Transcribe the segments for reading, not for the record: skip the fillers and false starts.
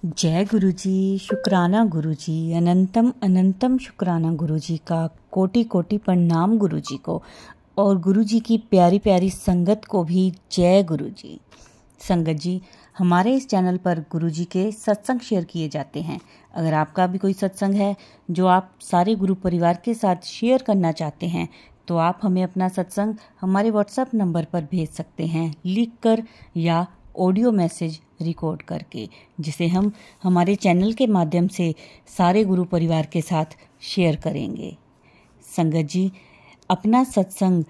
जय गुरुजी, शुक्राना गुरुजी, अनंतम अनंतम शुक्राना गुरुजी का, कोटि कोटि प्रणाम गुरुजी को, और गुरुजी की प्यारी प्यारी संगत को भी जय गुरुजी। संगत जी, हमारे इस चैनल पर गुरुजी के सत्संग शेयर किए जाते हैं। अगर आपका भी कोई सत्संग है जो आप सारे गुरु परिवार के साथ शेयर करना चाहते हैं तो आप हमें अपना सत्संग हमारे व्हाट्सएप नंबर पर भेज सकते हैं, लिखकर या ऑडियो मैसेज रिकॉर्ड करके, जिसे हम हमारे चैनल के माध्यम से सारे गुरु परिवार के साथ शेयर करेंगे। संगत जी, अपना सत्संग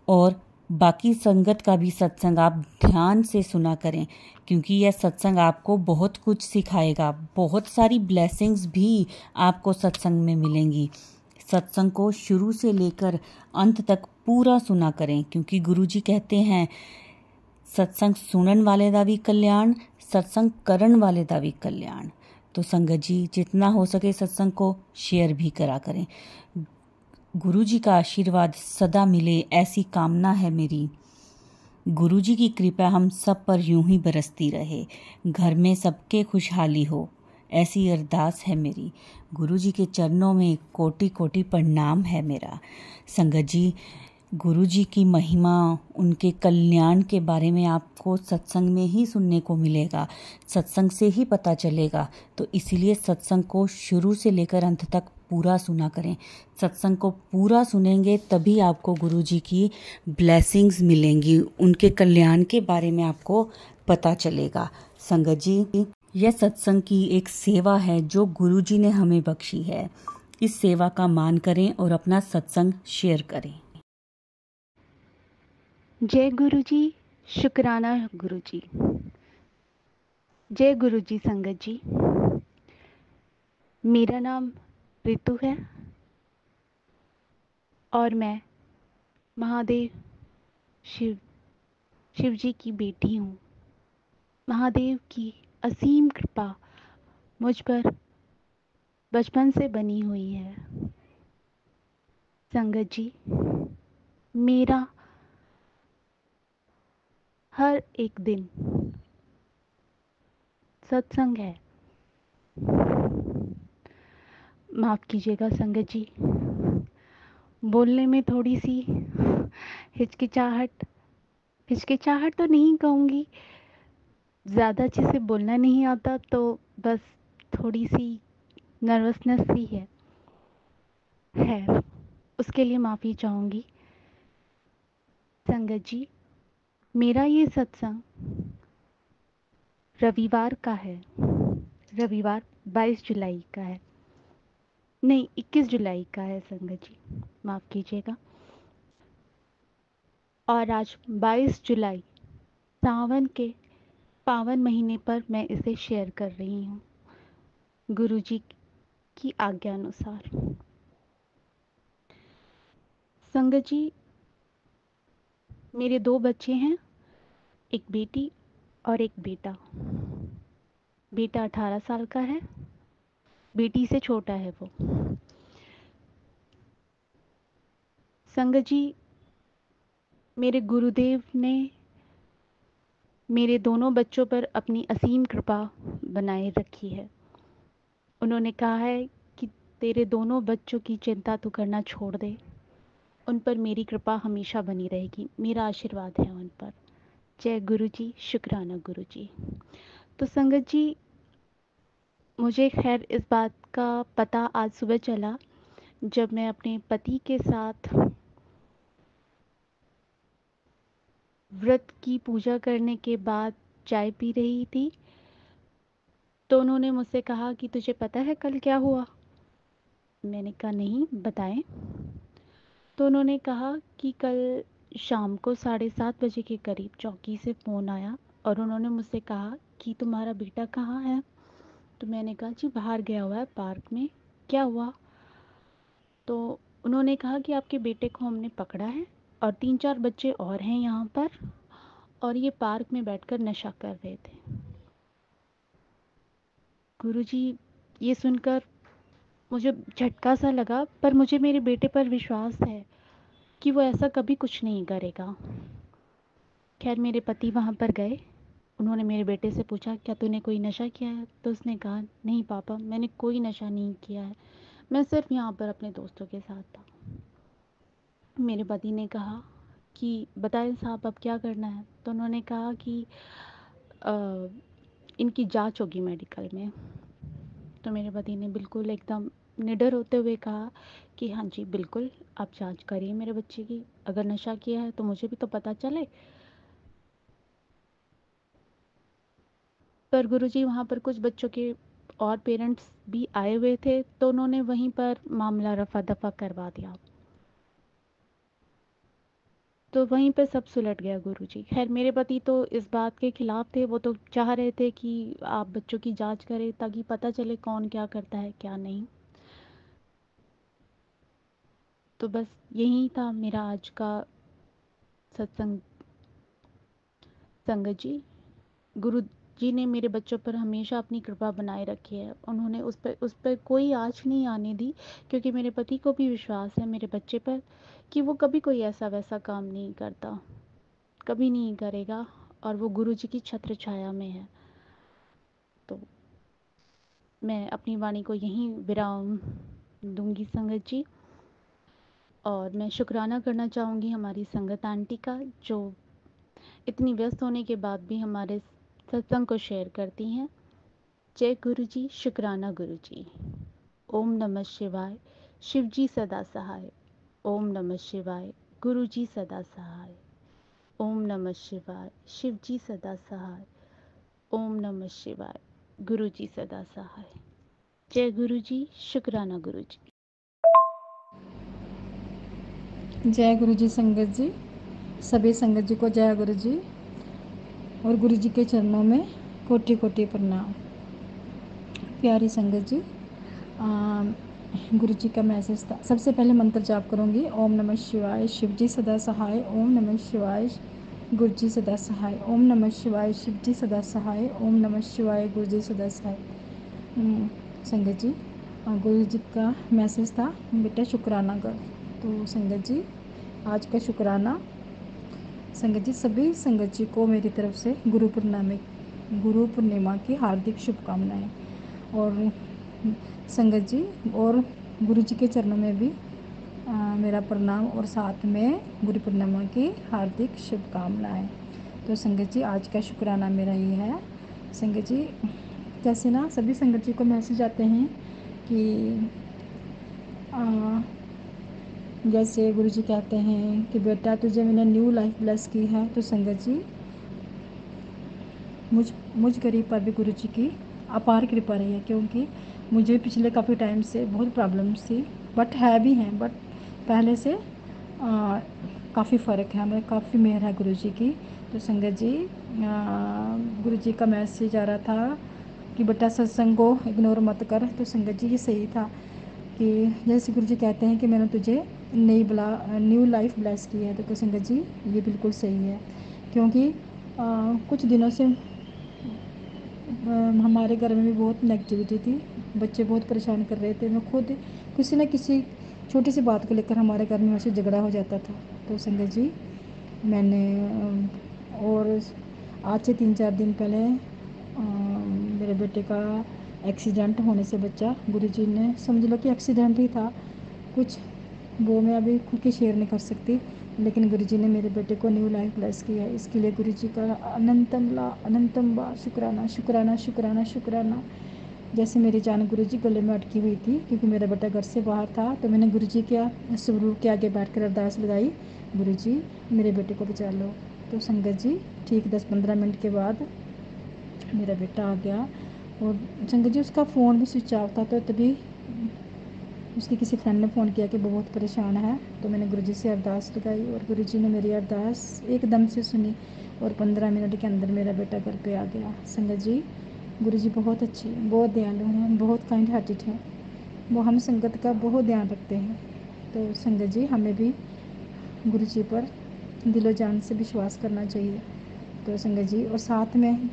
और बाकी संगत का भी सत्संग आप ध्यान से सुना करें, क्योंकि यह सत्संग आपको बहुत कुछ सिखाएगा। बहुत सारी ब्लेसिंग्स भी आपको सत्संग में मिलेंगी। सत्संग को शुरू से लेकर अंत तक पूरा सुना करें, क्योंकि गुरुजी कहते हैं सत्संग सुनन वाले दा भी कल्याण, सत्संग करन वाले दा भी कल्याण। तो संगत जी, जितना हो सके सत्संग को शेयर भी करा करें। गुरुजी का आशीर्वाद सदा मिले, ऐसी कामना है मेरी। गुरुजी की कृपा हम सब पर यूं ही बरसती रहे, घर में सबके खुशहाली हो, ऐसी अरदास है मेरी। गुरुजी के चरणों में कोटि कोटि प्रणाम है मेरा। संगत जी, गुरुजी की महिमा, उनके कल्याण के बारे में आपको सत्संग में ही सुनने को मिलेगा, सत्संग से ही पता चलेगा। तो इसीलिए सत्संग को शुरू से लेकर अंत तक पूरा सुना करें। सत्संग को पूरा सुनेंगे तभी आपको गुरुजी की ब्लेसिंग्स मिलेंगी, उनके कल्याण के बारे में आपको पता चलेगा। संगत जी, यह सत्संग की एक सेवा है जो गुरुजी ने हमें बख्शी है। इस सेवा का मान करें और अपना सत्संग शेयर करें। जय गुरुजी, शुक्राना गुरुजी। जय गुरुजी। संगत जी, मेरा नाम रितु है और मैं महादेव शिव जी की बेटी हूँ। महादेव की असीम कृपा मुझ पर बचपन से बनी हुई है। संगत जी, मेरा हर एक दिन सत्संग है। माफ़ कीजिएगा संगत जी, बोलने में थोड़ी सी हिचकिचाहट तो नहीं कहूँगी, ज़्यादा अच्छे से बोलना नहीं आता, तो बस थोड़ी सी नर्वसनेस सी है, उसके लिए माफ़ी चाहूँगी। संगत जी, मेरा ये सत्संग रविवार का है। रविवार 22 जुलाई का है, नहीं 21 जुलाई का है संगत जी, माफ़ कीजिएगा। और आज 22 जुलाई सावन के पावन महीने पर मैं इसे शेयर कर रही हूँ, गुरुजी की आज्ञा अनुसार। संगत जी, मेरे 2 बच्चे हैं, एक बेटी और एक बेटा। बेटा 18 साल का है, बेटी से छोटा है वो। संगत जी, मेरे गुरुदेव ने मेरे दोनों बच्चों पर अपनी असीम कृपा बनाए रखी है। उन्होंने कहा है कि तेरे दोनों बच्चों की चिंता तू करना छोड़ दे, उन पर मेरी कृपा हमेशा बनी रहेगी, मेरा आशीर्वाद है उन पर। जय गुरुजी, शुक्राना गुरुजी। तो संगत जी, मुझे खैर इस बात का पता आज सुबह चला जब मैं अपने पति के साथ व्रत की पूजा करने के बाद चाय पी रही थी, तो उन्होंने मुझसे कहा कि तुझे पता है कल क्या हुआ? मैंने कहा नहीं, बताएं। तो उन्होंने कहा कि कल शाम को 7:30 बजे के करीब चौकी से फ़ोन आया और उन्होंने मुझसे कहा कि तुम्हारा बेटा कहाँ है? तो मैंने कहा जी बाहर गया हुआ है पार्क में। क्या हुआ? तो उन्होंने कहा कि आपके बेटे को हमने पकड़ा है और 3-4 बच्चे और हैं यहाँ पर, और ये पार्क में बैठकर नशा कर रहे थे। गुरुजी, ये सुनकर मुझे झटका सा लगा, पर मुझे मेरे बेटे पर विश्वास है कि वो ऐसा कभी कुछ नहीं करेगा। खैर, मेरे पति वहाँ पर गए, उन्होंने मेरे बेटे से पूछा, क्या तूने कोई नशा किया है? तो उसने कहा, नहीं पापा, मैंने कोई नशा नहीं किया है, मैं सिर्फ यहाँ पर अपने दोस्तों के साथ था। मेरे पति ने कहा कि बताएं साहब, अब क्या करना है? तो उन्होंने कहा कि अ, इनकी जांच होगी मेडिकल में। तो मेरे पति ने बिल्कुल एकदम निडर होते हुए कहा कि हाँ जी बिल्कुल, आप जांच करिए मेरे बच्चे की, अगर नशा किया है तो मुझे भी तो पता चले। पर गुरुजी वहाँ पर कुछ बच्चों के और पेरेंट्स भी आए हुए थे, तो उन्होंने वहीं पर मामला रफा दफा करवा दिया। तो वहीं पे सब सुलट गया गुरुजी। खैर मेरे पति तो इस बात के खिलाफ थे, वो तो चाह रहे थे कि आप बच्चों की जांच करें ताकि पता चले कौन क्या करता है क्या नहीं। तो बस यही था मेरा आज का सत्संग। संगत जी, गुरु जी ने मेरे बच्चों पर हमेशा अपनी कृपा बनाए रखी है। उन्होंने उस पर कोई आँच नहीं आने दी, क्योंकि मेरे पति को भी विश्वास है मेरे बच्चे पर कि वो कभी कोई ऐसा वैसा काम नहीं करता, कभी नहीं करेगा, और वो गुरु जी की छत्र छाया में है। तो मैं अपनी वाणी को यहीं विराम दूंगी संगत जी, और मैं शुक्राना करना चाहूँगी हमारी संगत आंटी का, जो इतनी व्यस्त होने के बाद भी हमारे सत्संग को शेयर करती हैं। जय गुरु जी, शुक्राना गुरु जी। ओम नमः शिवाय, शिव जी सदा सहाय। ओम नमः शिवाय, गुरु जी सदा सहाय। ओम नमः शिवाय, शिव जी सदा सहाय। ओम नमः शिवाय, गुरु जी सदा सहाय। जय गुरु जी, शुक्राना गुरु जी। जय गुरु जी संगत जी, सभी संगत जी को जय गुरु जी, और गुरु जी के चरणों में कोटि कोटि प्रणाम। प्यारी संगत जी, गुरु जी का मैसेज था। सबसे पहले मंत्र जाप करूँगी। ओम नमः शिवाय, शिव जी सदा सहाय। ओम नमः शिवाय, गुरु जी सदा सहाय। ओम नमः शिवाय, शिव जी सदा सहाय। ओम नमः शिवाय, गुरु जी सदा सहाय। संगत जी, गुरु जी का मैसेज था, बेटा शुक्राना कर। तो संगत जी, आज का शुक्राना संगत जी, सभी संगत जी को मेरी तरफ से गुरु पूर्णिमा की हार्दिक शुभकामनाएं। और संगत जी और गुरु जी के चरणों में भी मेरा प्रणाम, और साथ में गुरु पूर्णिमा की हार्दिक शुभकामनाएं। तो संगत जी, आज का शुक्राना मेरा ये है। संगत जी, जैसे ना सभी संगत जी को मैसेज आते हैं कि जैसे गुरु जी कहते हैं कि बेटा तुझे मैंने न्यू लाइफ ब्लेस की है। तो संगत जी, मुझ गरीब पर भी गुरु जी की अपार कृपा रही है, क्योंकि मुझे पिछले काफ़ी टाइम से बहुत प्रॉब्लम्स थी, बट है भी हैं, बट पहले से काफ़ी फ़र्क है, हमें काफ़ी मेहर है गुरु जी की। तो संगत जी, गुरु जी का मैसेज आ रहा था कि बेटा सत्संग को इग्नोर मत कर। तो संगत जी, ये सही था कि जैसे गुरु जी कहते हैं कि मैंने तुझे न्यू लाइफ ब्लेस की है। तो संगत जी, ये बिल्कुल सही है, क्योंकि कुछ दिनों से हमारे घर में भी बहुत नेगेटिविटी थी, बच्चे बहुत परेशान कर रहे थे। मैं खुद किसी न किसी छोटी सी बात को लेकर हमारे घर में वैसे झगड़ा हो जाता था। तो संगत जी, मैंने और आज से 3-4 दिन पहले मेरे बेटे का एक्सीडेंट होने से बच्चा, गुरुजी ने समझ लो कि एक्सीडेंट ही था कुछ, वो मैं अभी खुद के शेयर नहीं कर सकती, लेकिन गुरुजी ने मेरे बेटे को न्यू लाइफ ब्लेस की है। इसके लिए गुरुजी का अनंतम बार शुक्राना शुक्राना शुक्राना शुक्राना। जैसे मेरी जान गुरुजी गले में अटकी हुई थी, क्योंकि मेरा बेटा घर से बाहर था, तो मैंने गुरुजी के स्वरूप के आगे बैठकर अरदास लगाई, गुरुजी मेरे बेटे को बचा लो। तो संगत जी, ठीक 10-15 मिनट के बाद मेरा बेटा आ गया, और संगत जी उसका फ़ोन भी स्विच ऑफ था। तो तभी उसके किसी फ्रेंड ने फ़ोन किया कि वो बहुत परेशान है। तो मैंने गुरुजी से अरदास लगाई, और गुरुजी ने मेरी अरदास एकदम से सुनी, और 15 मिनट के अंदर मेरा बेटा घर पे आ गया। संगत जी, गुरुजी बहुत अच्छे हैं, बहुत दयालु हैं, बहुत काइंड हार्टेड हैं, वो हम संगत का बहुत ध्यान रखते हैं। तो संगत जी, हमें भी गुरुजी पर दिलो जान से विश्वास करना चाहिए। तो संगत जी, और साथ में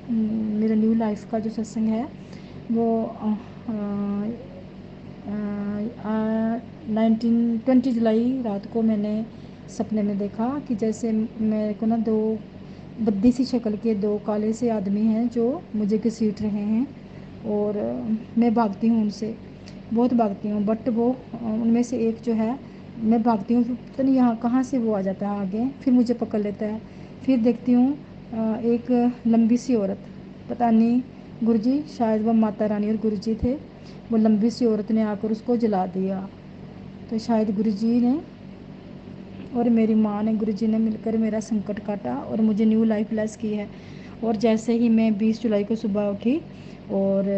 मेरा न्यू लाइफ का जो सत्संग है वो 19-20 जुलाई रात को मैंने सपने में देखा कि जैसे मेरे को ना 2 बद्दी सी शक्ल के 2 काले से आदमी हैं जो मुझे घसीट रहे हैं और मैं भागती हूँ उनसे, बहुत भागती हूँ, बट वो उनमें से एक जो है, मैं भागती हूँ, पता नहीं यहाँ कहाँ से वो आ जाता है आगे, फिर मुझे पकड़ लेता है। फिर देखती हूँ एक लंबी सी औरत, पता नहीं गुरुजी, शायद वो माता रानी और गुरुजी थे, वो लंबी सी औरत ने आकर उसको जला दिया। तो शायद गुरुजी ने और मेरी माँ ने, गुरुजी ने मिलकर मेरा संकट काटा और मुझे न्यू लाइफ ब्लेस की है। और जैसे ही मैं 20 जुलाई को सुबह उठी और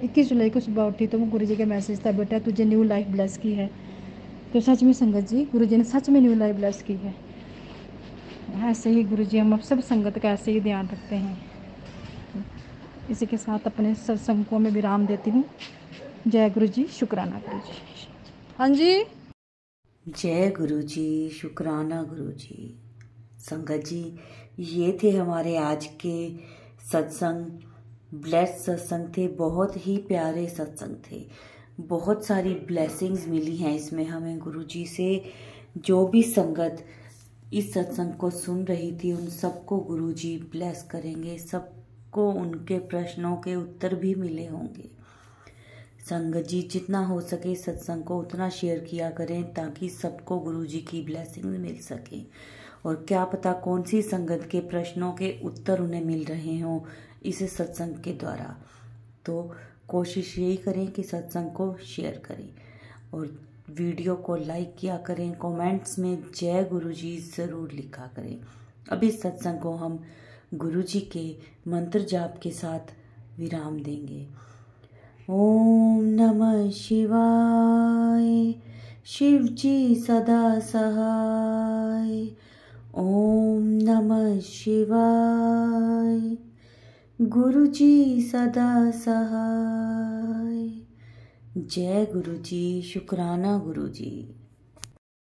21 जुलाई को सुबह उठी तो वो गुरुजी का मैसेज था, बेटा तुझे न्यू लाइफ ब्लेस की है। तो सच में संगत जी, गुरुजी ने सच में न्यू लाइफ ब्लेस की है। ऐसे ही गुरुजी हम सब संगत का ऐसे ही ध्यान रखते हैं। इसी के साथ अपने सत्संग को मैं विराम देती हूँ। जय गुरु जी, शुक्राना गुरु जी। हाँ जी, जय गुरु जी, शुक्राना गुरु जी। संगत जी, ये थे हमारे आज के सत्संग। ब्लेस्ड सत्संग थे, बहुत ही प्यारे सत्संग थे। बहुत सारी ब्लेसिंग्स मिली हैं इसमें हमें गुरु जी से। जो भी संगत इस सत्संग को सुन रही थी उन सबको गुरु जी ब्लेस करेंगे, सबको उनके प्रश्नों के उत्तर भी मिले होंगे। संगत जी, जितना हो सके सत्संग को उतना शेयर किया करें ताकि सबको गुरु जी की ब्लेसिंग मिल सके। और क्या पता कौन सी संगत के प्रश्नों के उत्तर उन्हें मिल रहे हों इस सत्संग के द्वारा। तो कोशिश यही करें कि सत्संग को शेयर करें और वीडियो को लाइक किया करें। कमेंट्स में जय गुरु जी ज़रूर लिखा करें। अब इस सत्संग को हम गुरु जी के मंत्र जाप के साथ विराम देंगे। ओम नमः शिवाय, शिव जी सदा सहाय। ओम नमः शिवाय, गुरु जी सदा सहाय। जय गुरु जी, शुक्राना गुरु जी।